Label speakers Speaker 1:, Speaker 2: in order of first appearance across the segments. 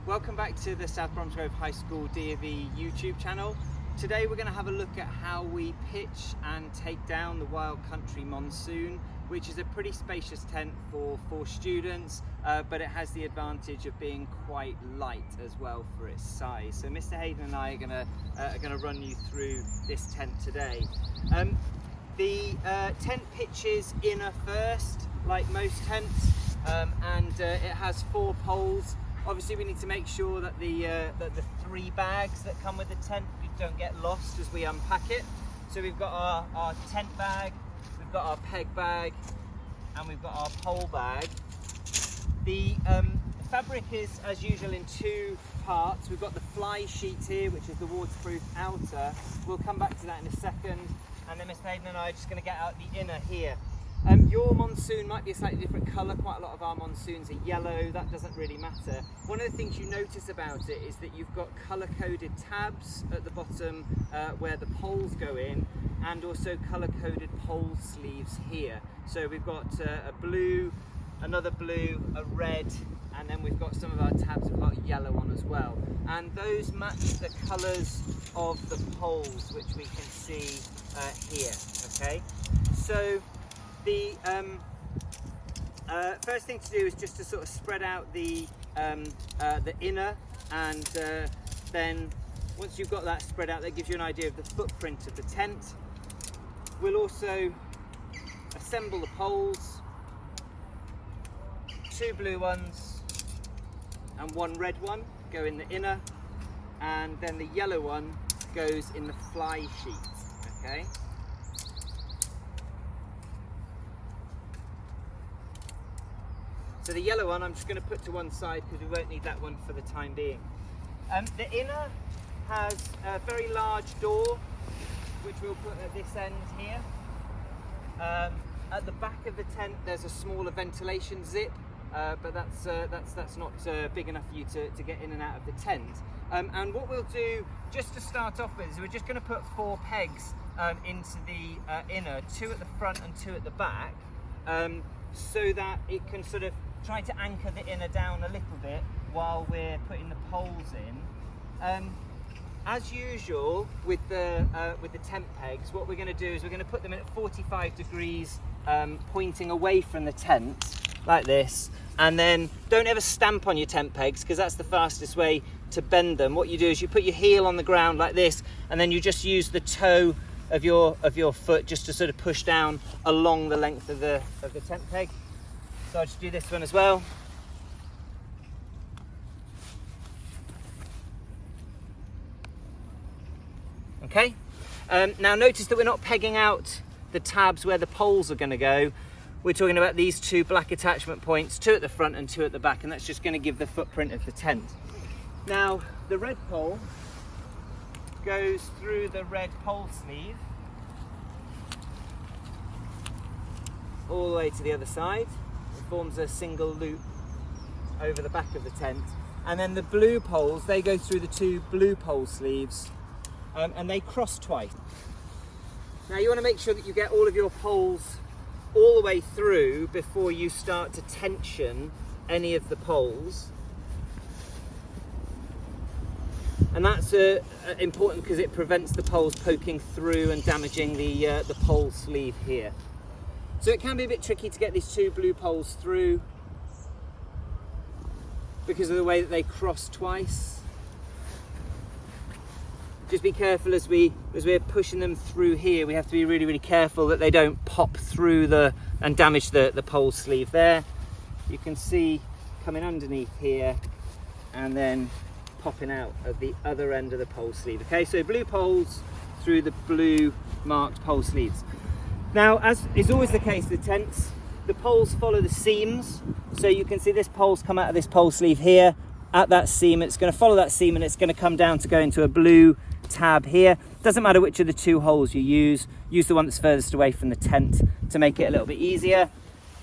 Speaker 1: Welcome back to the South Bromsgrove High School DofE YouTube channel. Today we're going to have a look at how we pitch and take down the Wild Country Monsoon, which is a pretty spacious tent for 4 students, but it has the advantage of being quite light as well for its size. So Mr. Hayden and I are going to run you through this tent today. The tent pitches inner first, like most tents, and it has 4 poles. Obviously we need to make sure that the 3 bags that come with the tent don't get lost as we unpack it. So we've got our tent bag, we've got our peg bag, and we've got our pole bag. The fabric is, as usual, in 2 parts. We've got the fly sheet here, which is the waterproof outer. We'll come back to that in a second. And then Mr. Hayden and I are just going to get out the inner here. Your monsoon might be a slightly different colour. Quite a lot of our monsoons are yellow. That doesn't really matter. One of the things you notice about it is that you've got colour-coded tabs at the bottom where the poles go in, and also colour-coded pole sleeves here. So we've got a blue, another blue, a red, and then we've got some of our tabs have got yellow on as well. And those match the colours of the poles, which we can see here. Okay, so the first thing to do is just to sort of spread out the inner, and then once you've got that spread out, that gives you an idea of the footprint of the tent. We'll also assemble the poles, 2 blue ones and 1 red one go in the inner, and then the yellow one goes in the fly sheet. Okay. So the yellow one I'm just going to put to one side because we won't need that one for the time being. The inner has a very large door, which we'll put at this end here. At the back of the tent there's a smaller ventilation zip, but that's not big enough for you to get in and out of the tent. And what we'll do, just to start off with, is we're just going to put 4 pegs into the inner, 2 at the front and 2 at the back, so that it can sort of try to anchor the inner down a little bit while we're putting the poles in. As usual with the tent pegs, what we're going to do is we're going to put them in at 45 degrees, pointing away from the tent like this, and then don't ever stamp on your tent pegs because that's the fastest way to bend them. What you do is you put your heel on the ground like this, and then you just use the toe of your foot just to sort of push down along the length of the tent peg. So I'll just do this one as well. Okay. Now notice that we're not pegging out the tabs where the poles are going to go. We're talking about these 2 black attachment points, 2 at the front and 2 at the back, and that's just going to give the footprint of the tent. Now the red pole goes through the red pole sleeve all the way to the other side. It forms a single loop over the back of the tent, and then the blue poles, they go through the 2 blue pole sleeves, and they cross twice. Now you want to make sure that you get all of your poles all the way through before you start to tension any of the poles. And that's important because it prevents the poles poking through and damaging the pole sleeve here. So it can be a bit tricky to get these 2 blue poles through because of the way that they cross twice. Just be careful as we're pushing them through here. We have to be really, really careful that they don't pop through and damage the pole sleeve there. You can see coming underneath here and then popping out of the other end of the pole sleeve. Okay, so blue poles through the blue marked pole sleeves. Now, as is always the case with tents, the poles follow the seams. So you can see this pole's come out of this pole sleeve here at that seam. It's going to follow that seam and it's going to come down to go into a blue tab here. Doesn't matter which of the 2 holes you use the one that's furthest away from the tent to make it a little bit easier.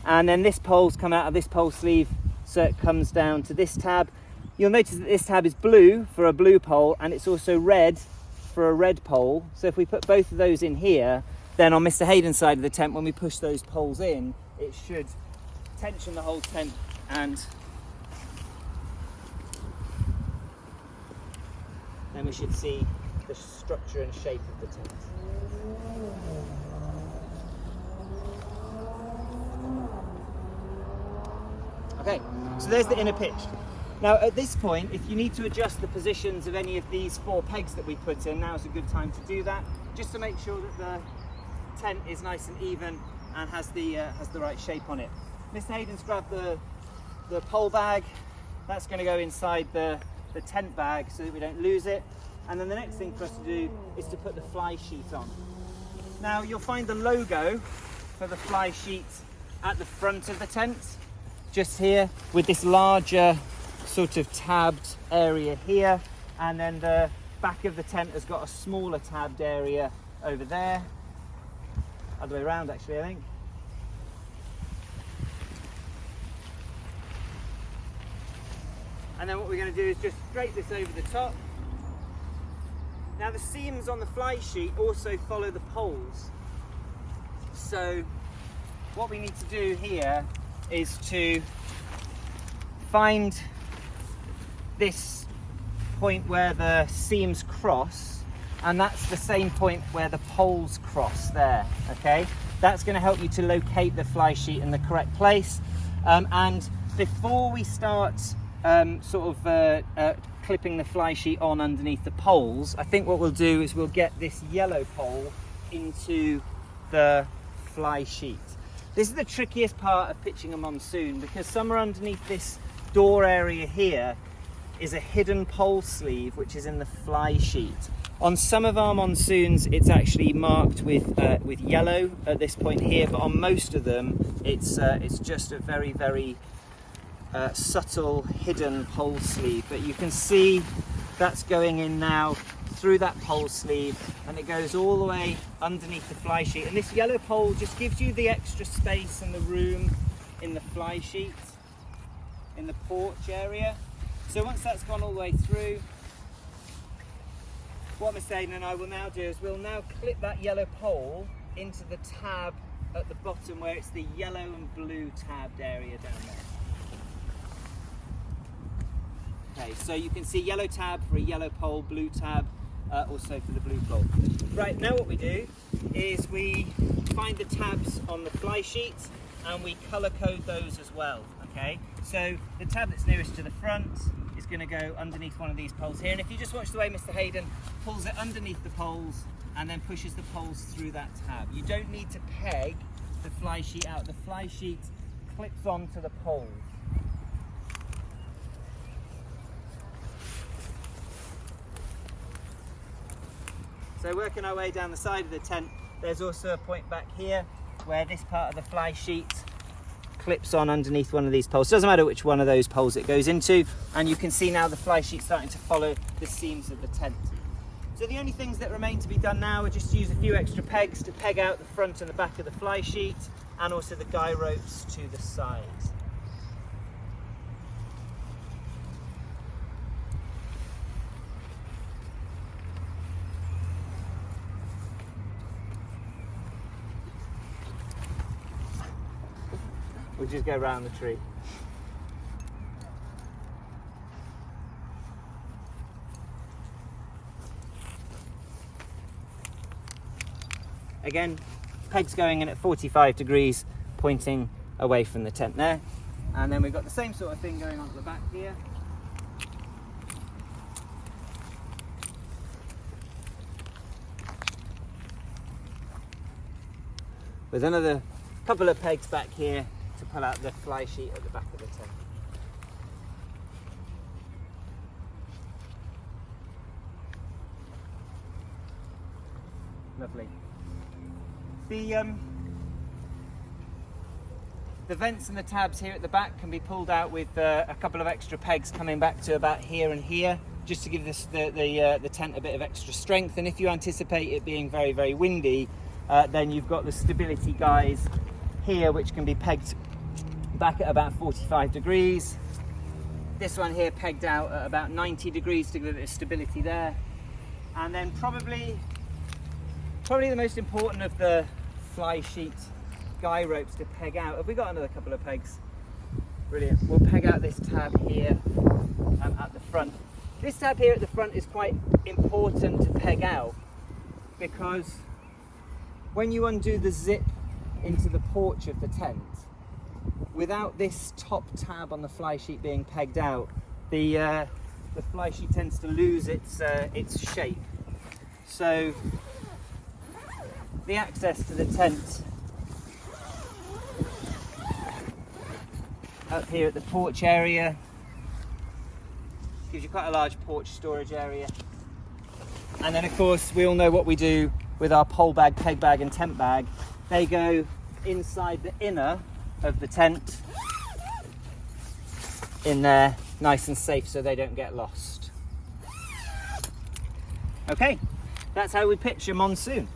Speaker 1: And then this pole's come out of this pole sleeve, so it comes down to this tab. You'll notice that this tab is blue for a blue pole, and it's also red for a red pole. So if we put both of those in here, then on Mr. Hayden's side of the tent, when we push those poles in, it should tension the whole tent and then we should see the structure and shape of the tent. Okay, so there's the inner pitch. Now at this point, if you need to adjust the positions of any of these 4 pegs that we put in, now's a good time to do that, just to make sure that the tent is nice and even and has the right shape on it. Mr. Hayden's grabbed the pole bag. That's going to go inside the tent bag so that we don't lose it. And then the next thing for us to do is to put the fly sheet on. Now you'll find the logo for the fly sheet at the front of the tent, just here, with this larger sort of tabbed area here, and then the back of the tent has got a smaller tabbed area over there. Other way around actually, I think. And then what we're going to do is just drape this over the top. Now the seams on the fly sheet also follow the poles. So what we need to do here is to find this point where the seams cross, and that's the same point where the poles cross there, okay? That's going to help you to locate the fly sheet in the correct place. And before we start clipping the fly sheet on underneath the poles, I think what we'll do is we'll get this yellow pole into the fly sheet. This is the trickiest part of pitching a monsoon, because somewhere underneath this door area here is a hidden pole sleeve which is in the fly sheet. On some of our monsoons it's actually marked with yellow at this point here, but on most of them it's just a very, very subtle hidden pole sleeve. But you can see that's going in now through that pole sleeve, and it goes all the way underneath the fly sheet. And this yellow pole just gives you the extra space and the room in the fly sheet, in the porch area. So once that's gone all the way through, what Mr. Hayden and I will now do is we'll now clip that yellow pole into the tab at the bottom, where it's the yellow and blue tabbed area down there. Okay, so you can see yellow tab for a yellow pole, blue tab also for the blue pole. Right, now what we do is we find the tabs on the fly sheet and we colour code those as well, okay? So the tab that's nearest to the front is going to go underneath one of these poles here, and if you just watch the way Mr. Hayden pulls it underneath the poles and then pushes the poles through that tab. You don't need to peg the fly sheet out. The fly sheet clips onto the poles. So working our way down the side of the tent, there's also a point back here where this part of the fly sheet clips on underneath one of these poles. Doesn't matter which one of those poles it goes into, and you can see now the fly sheet starting to follow the seams of the tent. So the only things that remain to be done now are just to use a few extra pegs to peg out the front and the back of the fly sheet, and also the guy ropes to the sides. We'll just go around the tree. Again, pegs going in at 45 degrees, pointing away from the tent there. And then we've got the same sort of thing going on at the back here. With another couple of pegs back here to pull out the fly sheet at the back of the tent. Lovely. The vents and the tabs here at the back can be pulled out with a couple of extra pegs coming back to about here and here, just to give the tent a bit of extra strength. And if you anticipate it being very, very windy, then you've got the stability guys here which can be pegged back at about 45 degrees. This one here pegged out at about 90 degrees to give it stability there. And then probably the most important of the fly sheet guy ropes to peg out. Have we got another couple of pegs? Brilliant. We'll peg out this tab here at the front. This tab here at the front is quite important to peg out, because when you undo the zip into the porch of the tent, without this top tab on the fly sheet being pegged out, the fly sheet tends to lose its shape. So the access to the tent up here at the porch area gives you quite a large porch storage area. And then of course we all know what we do with our pole bag, peg bag and tent bag. They go inside the inner of the tent in there, nice and safe, so they don't get lost. Okay, that's how we pitch a monsoon.